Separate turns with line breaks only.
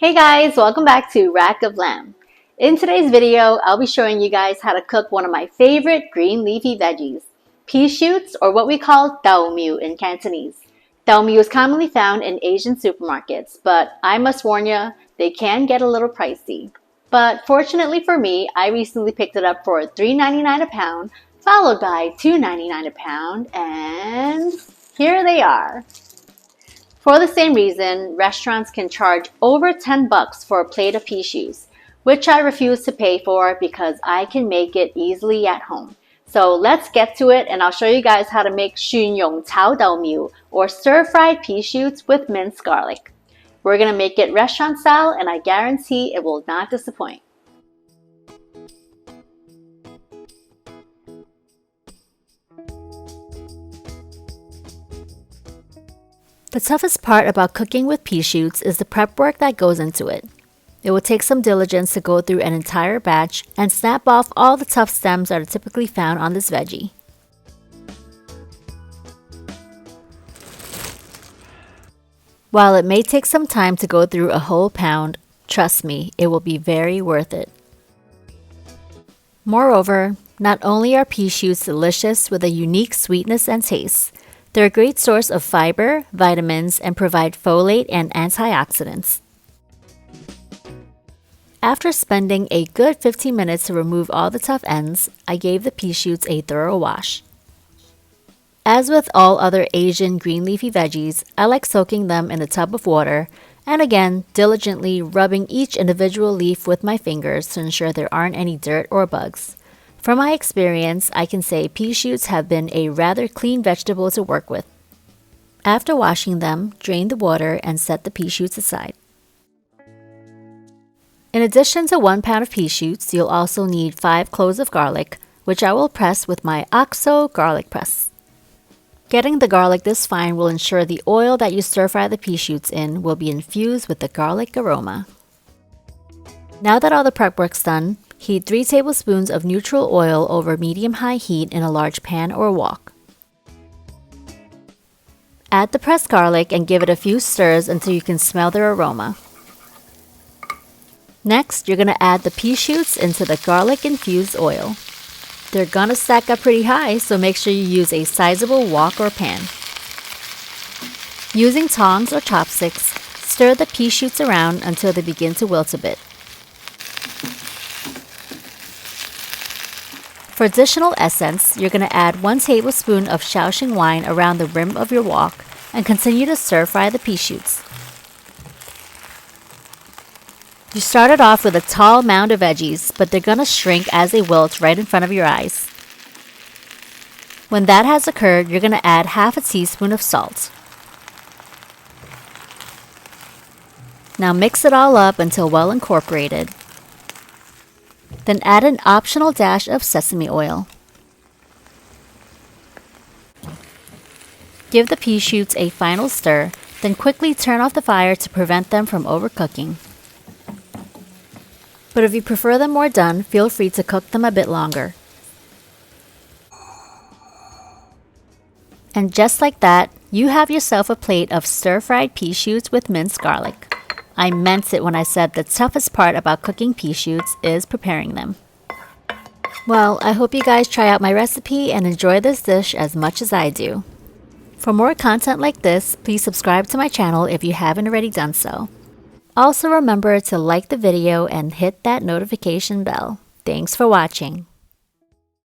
Hey guys, welcome back to Rack of Lamb. In today's video, I'll be showing you guys how to cook one of my favorite green leafy veggies, pea shoots, or what we call tau miu in Cantonese. Tau miu is commonly found in Asian supermarkets, but I must warn you, they can get a little pricey. But fortunately for me, I recently picked it up for $3.99 a pound, followed by $2.99 a pound, and here they are. For the same reason, restaurants can charge over $10 for a plate of pea shoots, which I refuse to pay for because I can make it easily at home. So let's get to it, and I'll show you guys how to make 蒜蓉炒豆苗, or stir-fried pea shoots with minced garlic. We're going to make it restaurant style, and I guarantee it will not disappoint.
The toughest part about cooking with pea shoots is the prep work that goes into it. It will take some diligence to go through an entire batch and snap off all the tough stems that are typically found on this veggie. While it may take some time to go through a whole pound, trust me, it will be very worth it. Moreover, not only are pea shoots delicious with a unique sweetness and taste, they're a great source of fiber, vitamins, and provide folate and antioxidants. After spending a good 15 minutes to remove all the tough ends, I gave the pea shoots a thorough wash. As with all other Asian green leafy veggies, I like soaking them in a tub of water and again, diligently rubbing each individual leaf with my fingers to ensure there aren't any dirt or bugs. From my experience, I can say pea shoots have been a rather clean vegetable to work with. After washing them, drain the water and set the pea shoots aside. In addition to 1 pound of pea shoots, you'll also need 5 cloves of garlic, which I will press with my OXO garlic press. Getting the garlic this fine will ensure the oil that you stir-fry the pea shoots in will be infused with the garlic aroma. Now that all the prep work's done, heat 3 tablespoons of neutral oil over medium-high heat in a large pan or wok. Add the pressed garlic and give it a few stirs until you can smell their aroma. Next, you're going to add the pea shoots into the garlic-infused oil. They're going to stack up pretty high, so make sure you use a sizable wok or pan. Using tongs or chopsticks, stir the pea shoots around until they begin to wilt a bit. For additional essence, you're going to add 1 tablespoon of Shaoxing wine around the rim of your wok and continue to stir-fry the pea shoots. You started off with a tall mound of veggies, but they're going to shrink as they wilt right in front of your eyes. When that has occurred, you're going to add half a teaspoon of salt. Now mix it all up until well incorporated. Then add an optional dash of sesame oil. Give the pea shoots a final stir, then quickly turn off the fire to prevent them from overcooking. But if you prefer them more done, feel free to cook them a bit longer. And just like that, you have yourself a plate of stir-fried pea shoots with minced garlic. I meant it when I said the toughest part about cooking pea shoots is preparing them. Well, I hope you guys try out my recipe and enjoy this dish as much as I do. For more content like this, please subscribe to my channel if you haven't already done so. Also remember to like the video and hit that notification bell. Thanks for watching.